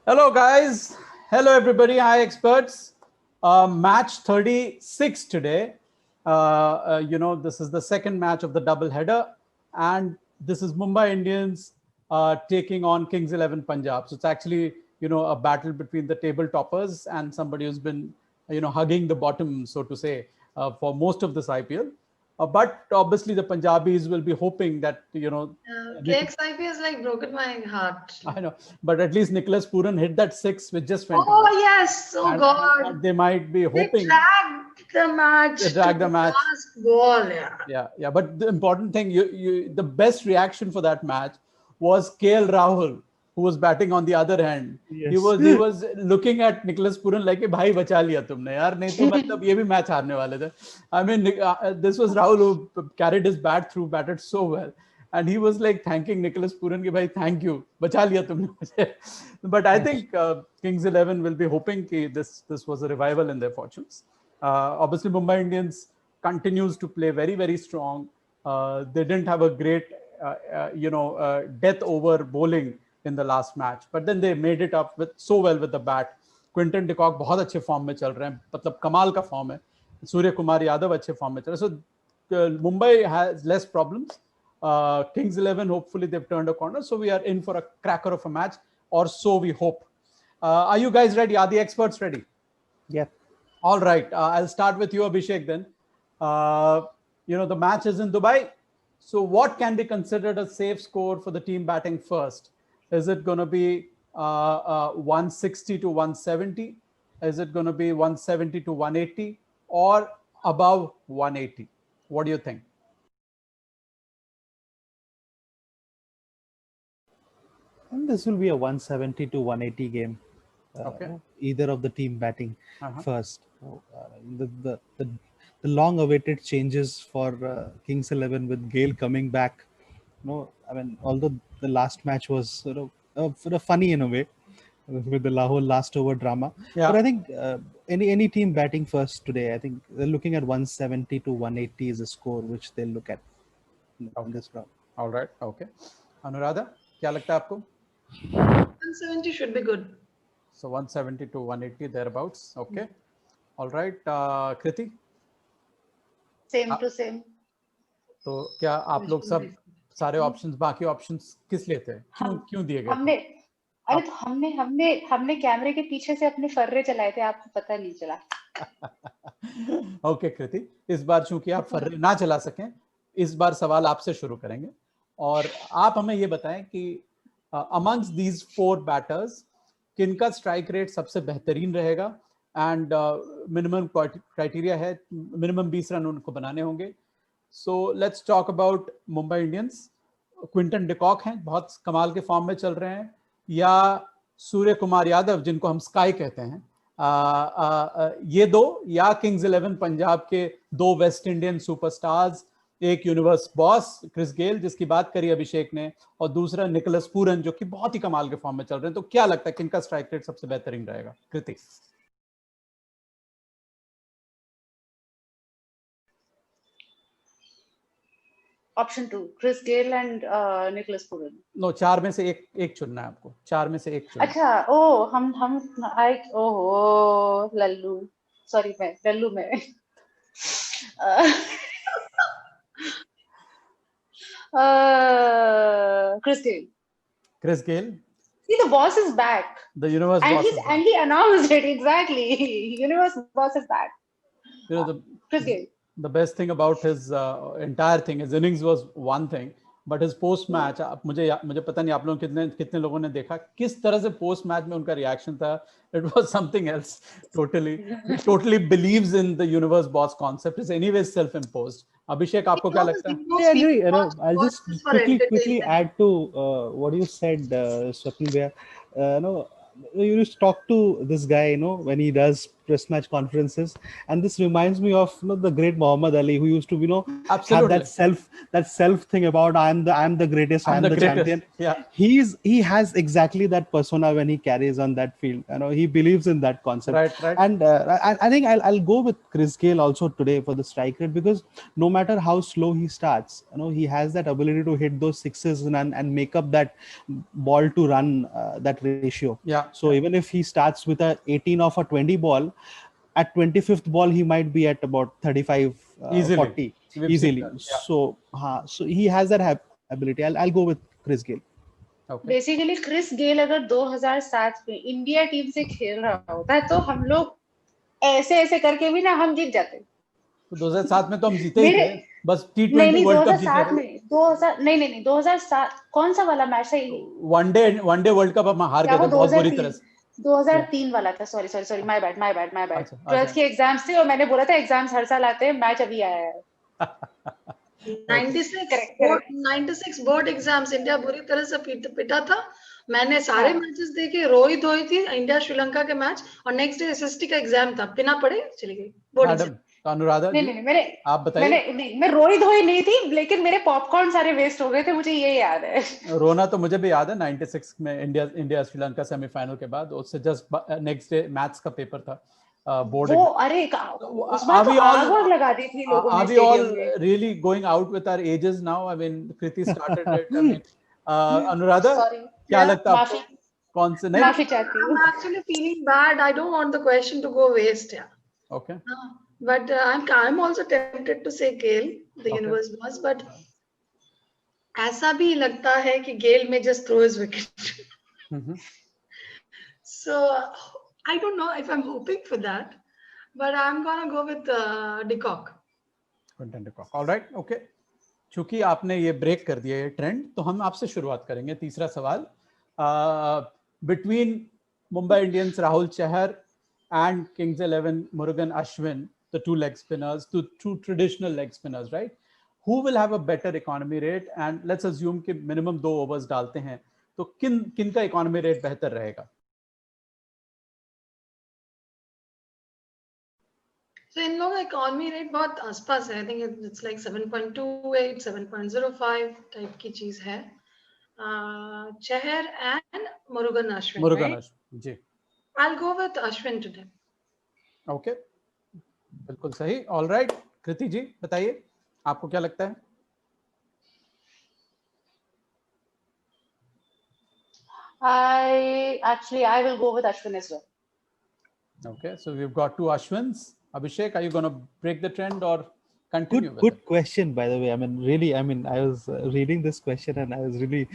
Hello, guys. Hello, everybody. Hi, experts. Match 36 today. This is the second match of the double header, and this is Mumbai Indians taking on Kings 11 Punjab. So it's actually, a battle between the table toppers and somebody who's been, hugging the bottom, so to say, for most of this IPL. But obviously, the Punjabis will be hoping that, KXIP has like broken my heart. I know, but at least Nicholas Puran hit that six, which just went Oh away. yes, oh God. And they might be They hoping dragged the match they to drag the the match. last ball, yeah. Yeah. But the important thing, the best reaction for that match was KL Rahul, who was batting on the other hand. He Yes. was looking at Nicholas Puran like, भाई बचा लिया तुमने यार, नहीं तो मतलब ये भी match हारने वाले थे. I mean, this was Rahul who carried his bat through, batted so well. And he was like thanking Nicholas Puran, ki, bhai, thank you, बचा लिया तुमने मुझे. But I think Kings 11 will be hoping that this was a revival in their fortunes. Obviously, Mumbai Indians continues to play very, very strong. They didn't have a great, death over bowling in the last match, but then they made it up with so well with the bat. Quinton de Kock बहुत अच्छे form में चल रहे हैं, मतलब कमाल का form है. सूर्य कुमार यादव अच्छे फॉर्म में चल रहे हैं. So Mumbai has less problems. Kings 11, hopefully they've turned a corner. So we are in for a cracker of a match, or so we hope. Are you guys ready? Are the experts ready? Yeah. All right. I'll start with you, Abhishek, then. The match is in Dubai. So what can be considered a safe score for the team batting first? Is it going to be 160 to 170? Is it going to be 170 to 180 or above 180? What do you think? And this will be a 170 to 180 game. Okay. Either of the team batting first. The long-awaited changes for Kings 11 with Gale coming back. I mean, although the last match was sort of funny in a way with the Lahore last over drama. Yeah. But I think any team batting first today, I think they're looking at 170 to 180 is a score which they'll look at on this round. All right. Okay. Anuradha, क्या लगता है आपको? 170 should be good. So 170 to 180 thereabouts. Okay. All right. Kriti? Same to same. तो क्या आप लोग सब सारे ऑप्शंस, बाकी ऑप्शंस किस लिए थे? क्यों दिए गए? हमने कैमरे के पीछे से अपने फर्रे चलाए थे, आपको पता नहीं चला. ओके कृति, इस बार चूंकि आप फर्रे ना चला सकें, इस बार सवाल आपसे शुरू करेंगे और आप हमें ये बताएं कि अमंग्स दीज 4 बैटर्स किनका स्ट्राइक रेट सबसे बेहतरीन रहेगा एंड मिनिमम क्राइटेरिया है, मिनिमम 20 रन उनको बनाने होंगे. So let's talk about Mumbai Indians. Quinton de Kock हैं, बहुत कमाल के फॉर्म में चल रहे हैं, या सूर्य कुमार यादव जिनको हम स्काई कहते हैं, ये दो, या किंग्स 11 पंजाब के 2 वेस्ट इंडियन सुपरस्टार्स, एक यूनिवर्स बॉस क्रिस गेल जिसकी बात करी अभिषेक ने, और दूसरा निकोलस पूरन जो कि बहुत ही कमाल के फॉर्म में चल रहे हैं. तो क्या लगता है किनका स्ट्राइक रेट सबसे बेहतरीन रहेगा? Kriti. Option 2 Chris Gayle and Nicholas Pooran. No, 4 में से एक चुनना है आपको. 4 में से एक चुनना. अच्छा, लल्लू, सॉरी, मैं लल्लू में. Chris Gayle. See, the boss is back. The universe boss is back. And he announced it exactly. Universe boss is back. Chris Gayle. The best thing about his entire thing, his innings was one thing, but his post match, मुझे पता नहीं आप लोग कितने लोगों ने देखा किस तरह से पोस्ट मैच में उनका रिएक्शन था. It was something else totally. He totally believes in the universe boss concept. It's anyway self-imposed. Abhishek, आपको क्या लगता है? I agree. I'll just quickly add to what you said, Swapnil Bhaiya. You just talk to this guy, when he does press match conferences, and this reminds me of the great Muhammad Ali, who used to have Absolutely. that self thing about I'm the greatest, I'm the greatest. champion. Yeah. He has exactly that persona when he carries on that field. He believes in that concept. Right. And I think I'll go with Chris Gayle also today for the strike rate, because no matter how slow he starts, he has that ability to hit those sixes and make up that ball to run, that ratio. Yeah. So even if he starts with a 18 of a 20 ball, at 25th ball he might be at about 35, Easily. 40 We've easily. seen that, yeah. So he has that ability. I'll go with Chris Gayle. Okay. Basically Chris Gayle अगर 2007 में India team से खेल रहा होता तो हम लोग ऐसे ऐसे करके भी ना हम जीत जाते। तो 2007 में तो हम जीते ही थे, बस नहीं T20 वर्ल्ड कप जीते 2007 में 2000 नहीं 2007 कौन सा वाला मैच है? वनडे वर्ल्ड कप हम हार गए थे बहुत बुरी तरह से। 2003 वाला था। सॉरी माय बैड 12th अच्छा। के एग्जाम्स थे और मैंने बोला था एग्जाम्स हर साल आते हैं, मैच अभी आया है। 96 बोर्ड एग्जाम्स इंडिया बुरी तरह से पिटा था। मैंने सारे मैचेस देखे, रोई धोई थी इंडिया श्रीलंका के मैच, और नेक्स्ट डे एसएसटी का एग्जाम था, बिना पढ़े चली गई बोर्ड एग्जाम। अनुराधा जी, आप बताइए। मैं रोई धोई नहीं थी, लेकिन मेरे पॉपकॉर्न सारे वेस्ट हो गए थे, मुझे ये याद है। रोना तो मुझे भी याद है 96 में इंडिया श्रीलंका सेमीफाइनल के बाद, उससे जस्ट नेक्स्ट डे मैथ्स का पेपर था बोर्ड। वो अरे उस बार तो आग लगा दी थी लोगों ने स्टेडियम में। Are we all really going out with our ages now? I mean, Kriti started it. I mean, Anuradha, क्या लगता है आपको? कौन से नहीं? माफी चाहती हूँ। I'm actually feeling bad. I don't want the question to go waste. Yeah. Okay. But I'm also tempted to say Gale, the universe was, but ऐसा भी लगता है कि Gale may just throw his wicket. So I don't know if I'm hoping for that, but I'm gonna go with de Kock. Quinton de Kock. All right. Okay. चूंकि आपने ये break कर दिया ये ट्रेंड, तो हम आपसे शुरुआत करेंगे। तीसरा सवाल, between Mumbai Indians Rahul Chahar and Kings 11 Murugan Ashwin, the two leg spinners, two traditional leg spinners, right? Who will have a better economy rate? And let's assume कि minimum 2 overs डालते हैं, तो किन का economy rate बेहतर रहेगा? So इन लोगों का economy rate बहुत आसपास है। I think it's like 7.28, 7.05 type की चीज है। Chahar and Murugan Ashwin, right? Ji. I'll go with Ashwin today. Okay, बिल्कुल सही। All right, कृति जी बताइए, आपको क्या लगता है? I will go with Ashwin as well. Okay, so we've got 2 Ashwins. Abhishek, are you going to break the trend or continue with it? Good question, by the way. I mean, really, I was reading this question and I was really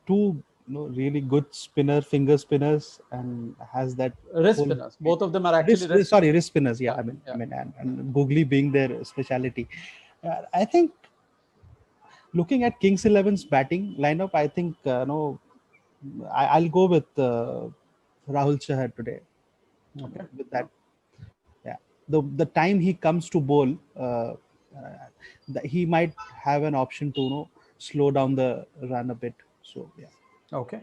two really good finger spinners, and has that wrist spinners. Both of them are actually wrist spinners. Yeah, I mean, and Googly being their speciality. I think looking at Kings 11's batting lineup, I think I'll go with Rahul Chahar today. Okay. With that, yeah, the time he comes to bowl, he might have an option to slow down the run a bit. So yeah. Okay.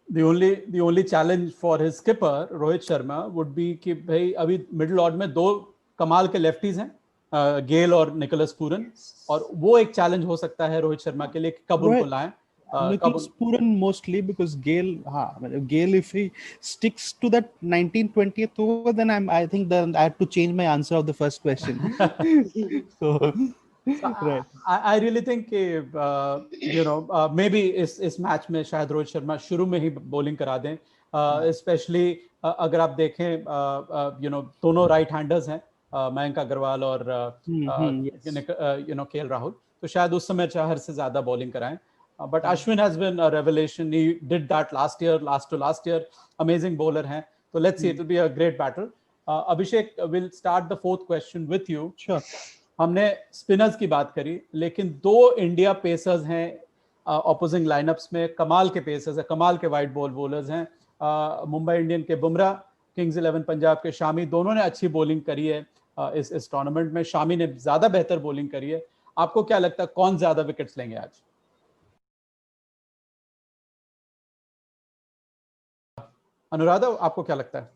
The only challenge for his skipper Rohit Sharma would be कि भाई अभी middle order में 2 कमाल के lefties हैं, गेल और Nicholas Pooran, और वो एक चैलेंज हो सकता है रोहित शर्मा के लिए कब उनको लाएं। Nicholas Pooran mostly, because Gale, if he sticks to that 19-20th over, then I think then I have to change my answer of the first question. So right. I really think कि maybe इस match में शायद रोहित शर्मा शुरू में ही bowling करा दें, specially अगर आप देखें दोनों राइट हैंडर्स हैं, मयंक अग्रवाल और केएल राहुल, तो शायद उस समय चाहर से ज्यादा बॉलिंग कराएं। But Ashwin has been a revelation. He did that last year. Amazing bowler हैं. So let's see. It will be a great battle. Abhishek, we'll start the 4th question with you. Sure. हमने spinners की बात करी, लेकिन 2 India pacers हैं opposing line-ups में, कमाल के पेसर्स हैं, कमाल के वाइड बॉल बॉलर्स हैं। मुंबई इंडियन के बुमराह, किंग्स 11 पंजाब के शामी, दोनों ने अच्छी बॉलिंग करी है इस टूर्नामेंट में। शामी ने ज्यादा बेहतर बॉलिंग करी है। आपको क्या लगता है कौन ज्यादा विकेट्स लेंगे आज? अनुराधा, आपको क्या लगता है?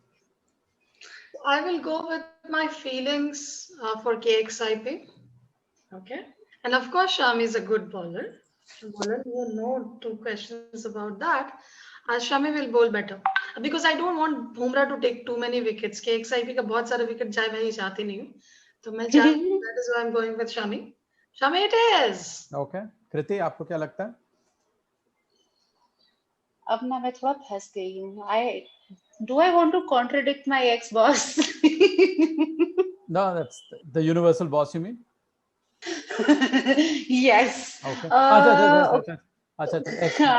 I will go with my feelings for KXIP. Okay. And of course, Shami is a good bowler. No two questions about that. Shami will bowl better because I don't want Bumrah to take too many wickets. KXIP का बहुत सारे wicket जाए मैं ही चाहती नहीं हूँ. तो मैं चाहती that is why I'm going with Shami. Shami it is. Okay. कृति आपको क्या लगता है? अब ना मैं थोड़ा फंस गई हूँ. Do I want to contradict my ex-boss? No, that's the universal boss, you mean? Yes. Okay. अच्छा.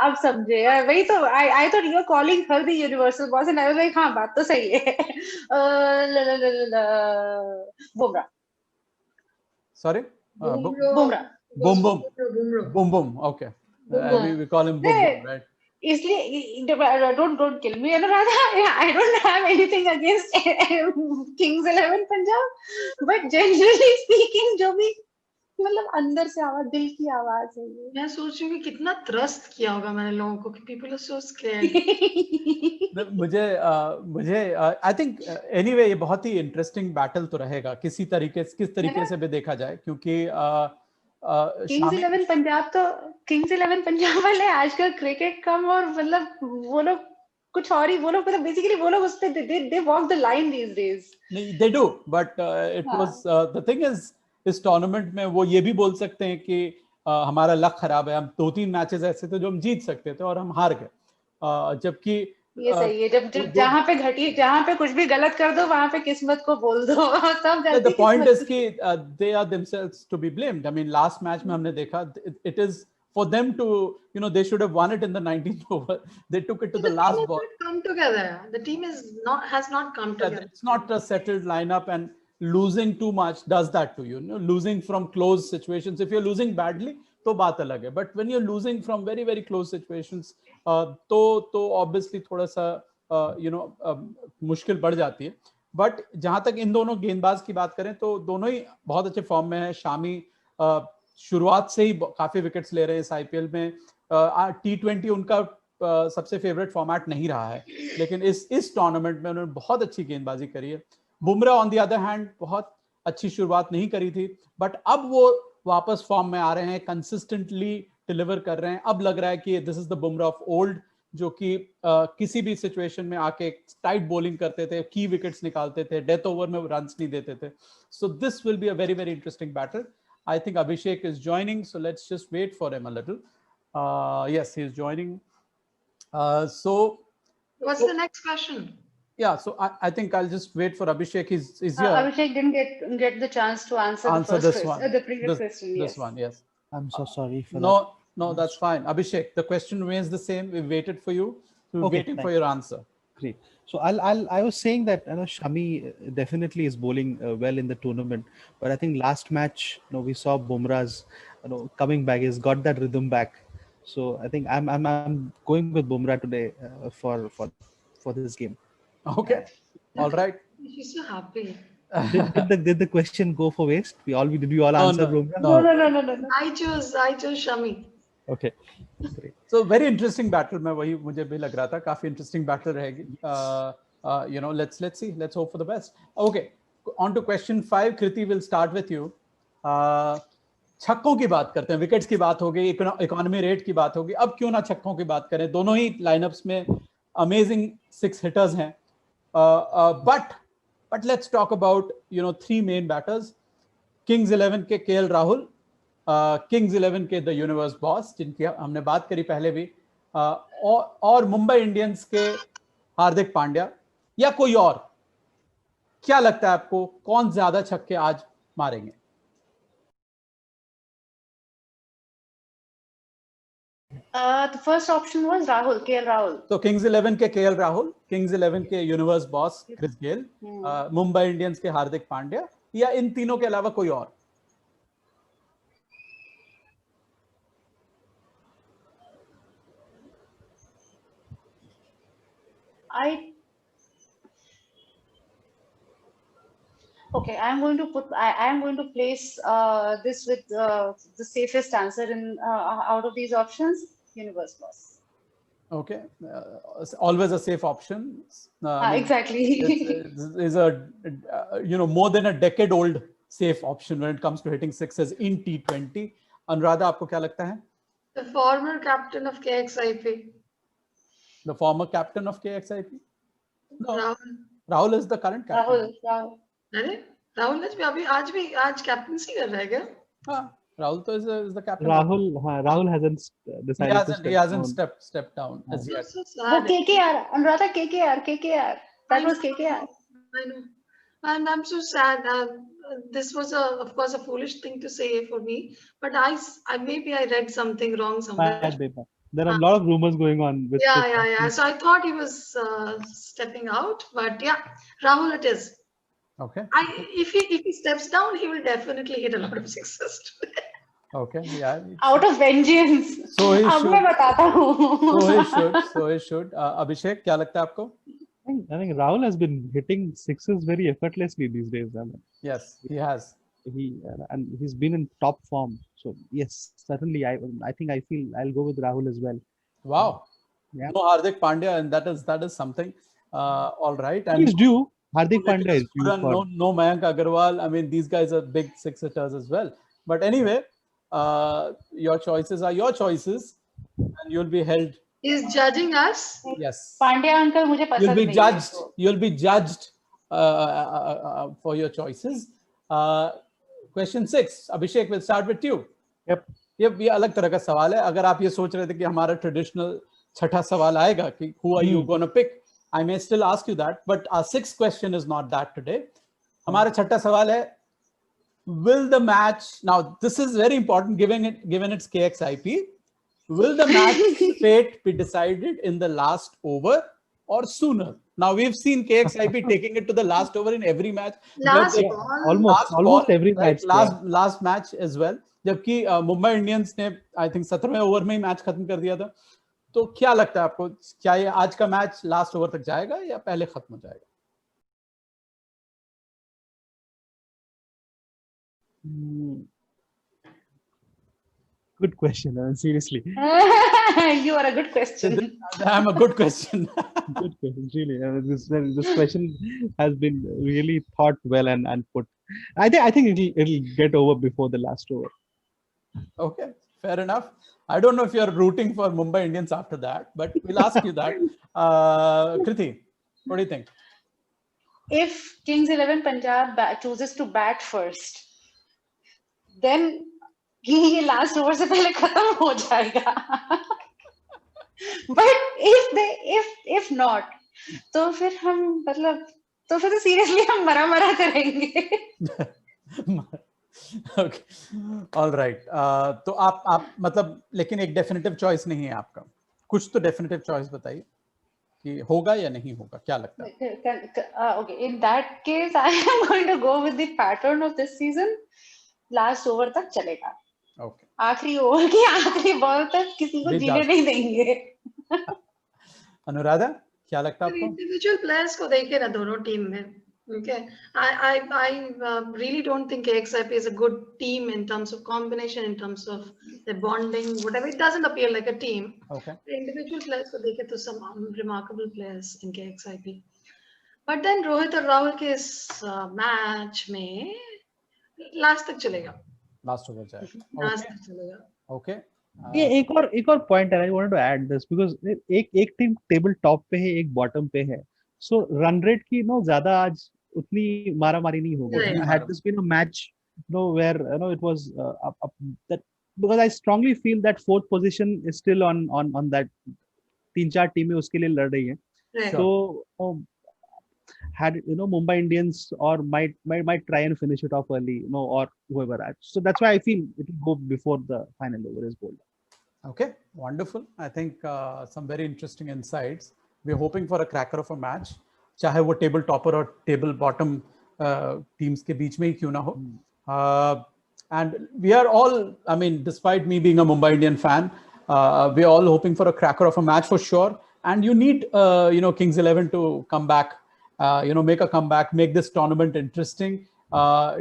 अब समझे. वही तो I thought you were calling her the universal boss and I was like हाँ बात तो सही है. Bumrah. Sorry? Bumrah. Boom. Okay. We call him Boom, right? इसलिए don't kill me. I don't have anything against Kings 11 Punjab, but generally speaking जो भी मतलब अंदर से आवाज, दिल की आवाज है ये. मैं सोच रही हूँ कि कितना ट्रस्ट किया होगा मैंने लोगों को कि people are so scared. मुझे आई थिंक एनीवे ये बहुत ही इंटरेस्टिंग बैटल तो रहेगा किस तरीके से भी देखा जाए क्योंकि किंग्स 11 पंजाब तो किंग्स 11 पंजाब वाले आजकल क्रिकेट कम और मतलब वो लोग कुछ और ही, वो लोग मतलब बेसिकली वो लोग उस पे they walk the line these days. नहीं they do but it was the thing is इस टूर्नामेंट में वो ये भी बोल सकते हैं कि हमारा लक खराब है, हम 2-3 मैचेस ऐसे थे जो हम जीत सकते थे और हम हार गए, जबकि ये सही है जब जहाँ पे कुछ भी गलत कर दो वहां पे किस्मत को बोल दो. सब गलती. The point is कि they are themselves to be blamed. I mean last match में हमने देखा it is for them to, you know, they should have won it in the 19th over. They took it to the last ball. Come together. The team has not come together. It's not a settled lineup and losing too much does that to you. You know, losing from close situations. If you're losing badly, तो बात अलग है. But when you're losing from very very close situations, तो obviously थोड़ा सा मुश्किल बढ़ जाती है. बट जहां तक इन दोनों गेंदबाज की बात करें तो दोनों ही बहुत अच्छे फॉर्म में है. शामी शुरुआत से ही काफी विकेट्स ले रहे हैं इस आईपीएल में. T20 उनका सबसे फेवरेट फॉर्मेट नहीं रहा है, लेकिन इस टूर्नामेंट में उन्होंने बहुत अच्छी गेंदबाजी करी है. Bumrah on the other hand बहुत अच्छी शुरुआत नहीं करी थी, बट अब वो वापस फॉर्म में आ रहे हैं, कंसिस्टेंटली डिलीवर कर रहे हैं. अब लग रहा है कि this is the Bumrah of old, जो कि किसी भी सिचुएशन में आके टाइट बॉलिंग करते थे, की विकेट्स निकालते थे, डेथ ओवर में रन्स नहीं देते थे. So this will be a very very interesting battle. I think Abhishek is joining, so let's just wait for him a little. Yes, he is joining. So what's the next question? Yeah, so I think I'll just wait for Abhishek. He's here. Abhishek didn't get the chance to answer the first question, the previous question. This one, yes. I'm so sorry for that. No, that's fine. Abhishek, the question remains the same. We waited for you. We're waiting for your answer. Great. So I was saying that Shami definitely is bowling well in the tournament, but I think last match we saw Bumrah's coming back. He's got that rhythm back. So I think I'm going with Bumrah today for this game. Okay. All right. She's so happy. Did the question go for waste? Did we all answer Bumrah? No. I chose Shami. Okay. Great. So very interesting battle. मैं वही मुझे भी लग रहा था, काफी interesting battle रहेगी. Let's see. Let's hope for the best. Okay. On to question 5. Kriti will start with you. छक्कों की बात करते हैं. विकेट्स की बात हो गई, इकोनॉमी रेट की बात होगी. अब क्यों ना छक्कों की बात करें. दोनों ही लाइनअप्स में अमेजिंग 6 हिटर्स हैं. But let's talk about 3 main batters. Kings 11 के KL राहुल, किंग्स 11 के द यूनिवर्स बॉस जिनकी हमने बात करी पहले भी, और मुंबई इंडियंस के हार्दिक पांड्या, या कोई और. क्या लगता है आपको कौन ज्यादा छक्के आज मारेंगे? The first option was KL Rahul. तो किंग्स 11 के KL राहुल, किंग्स 11 के universe boss Chris Gayle, Mumbai Indians के हार्दिक पांड्या, या इन तीनों के अलावा कोई और? Okay, I am going to place this with the safest answer in out of these options, universe boss. Okay, always a safe option. I mean, Exactly. is a more than a decade old safe option when it comes to hitting sixes in T20. Anuradha, आपको क्या लगता है? The former captain of KXIP. The former captain of KXIP? No. Rahul. Rahul is the current captain. Rahul. अरे राहुल अभी आज captaincy कर रहा है क्या? हाँ, Rahul is the captain. Rahul hasn't decided he hasn't stepped down as yet. So sad. KKR, Anuradha, KKR. That was KKR. I know, and I'm so sad. This was of course a foolish thing to say for me, but I maybe I read something wrong somewhere. There are a lot of rumors going on. With Yeah. So I thought he was stepping out, but yeah, Rahul it is. Okay. If he steps down, he will definitely hit a lot of sixes today. Okay, yeah. Out of vengeance. So he अब मैं बताता हूँ. So he should. Abhishek, क्या लगता है आपको? I think Rahul has been hitting sixes very effortlessly these days. I mean, yes, he has. And he's been in top form. So yes, certainly I feel I'll go with Rahul as well. Wow. Yeah. No Hardik Pandya, and that is something. All right. And he's due. Hardik Pandya is due. No Mayank Agarwal. I mean, these guys are big six hitters as well. But anyway, your choices are your choices, and you'll be held. He's judging us. Yes. Pandya uncle मुझे पसंद You'll be नहीं judged. है. You'll be judged for your choices. Question 6. Abhishek, we'll start with you. Yep. ये अलग तरह का सवाल है. अगर आप ये सोच रहे थे कि हमारा ट्रेडिशनल छठा सवाल आएगा कि who are you gonna pick? I may still ask you that, but our sixth question is not that today. हमारा छठा सवाल है, will the match, now this is very important given its KXIP, will the match fate be decided in the last over or sooner? Now we've seen KXIP taking it to the last over in every match. Last ball. Almost every match. Last match as well. जबकि Mumbai Indians ने I think 17वें over में ही match खत्म कर दिया था. तो क्या लगता है आपको, क्या ये आज का मैच लास्ट ओवर तक जाएगा या पहले खत्म हो जाएगा? Good question. Seriously. You are a good question. I'm a good question. Good question. Really, this question has been really thought well and put. I think it'll get over before the last over. Okay, fair enough. I don't know if you're rooting for Mumbai Indians after that, but we'll ask you that. Kriti, what do you think? If Kings 11 Punjab chooses to bat first, then ये last over से पहले खत्म हो जाएगा. But if not, तो फिर हम मतलब तो फिर seriously हम मरा करेंगे. Okay, all right. तो आप मतलब लेकिन एक definitive choice नहीं है आपका. कुछ तो definitive choice बताइए कि होगा या नहीं होगा, क्या लगता है? Okay, in that case, I am going to go with the pattern of this season. Last over तक चलेगा. Okay. आखिरी ओवर की आखिरी बॉल तक किसी को जीने नहीं देंगे. अनुराधा, क्या लगता है आपको? Individual players को देखिए ना दोनों टीम में. Okay, I really don't think KXIP is a good team in terms of combination, in terms of the bonding, whatever. It doesn't appear like a team. Okay. The individual players को देखे तो some remarkable players in KXIP. But then Rohit और Rahul के इस match में last तक चलेगा. Last over जाएगा. Last तक चलेगा. Okay. ये एक और point है. I wanted to add this because एक टीम टेबल टॉप पे है, एक बॉटम पे है. So run rate की ज़्यादा आज उतनी मारामारी नहीं होगी. Had this been a match, where it was that, because I strongly feel that fourth position is still on that 3-4 टीमें उसके लिए लड़ रही हैं. So had Mumbai Indians or might try and finish it off early, or whoever. So that's why I feel it will go before the final over is bowled. Okay, wonderful. I think some very interesting insights. We're hoping for a cracker of a match, चाहे वो table topper और table bottom teams के बीच में ही क्यों ना हो. And we are all, I mean, despite me being a Mumbai Indian fan, we're all hoping for a cracker of a match for sure. And you need, Kings 11 to come back, make a comeback, make this tournament interesting,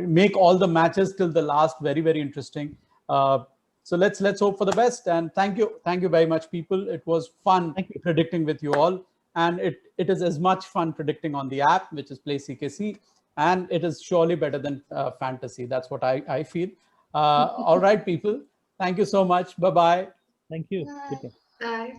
make all the matches till the last very, very interesting. So let's hope for the best. And thank you very much, people. It was fun predicting with you all, and it is as much fun predicting on the app, which is Play CKC, and it is surely better than fantasy. That's what I feel. All right, people. Thank you so much. Bye bye. Thank you. Bye. Good day. Bye.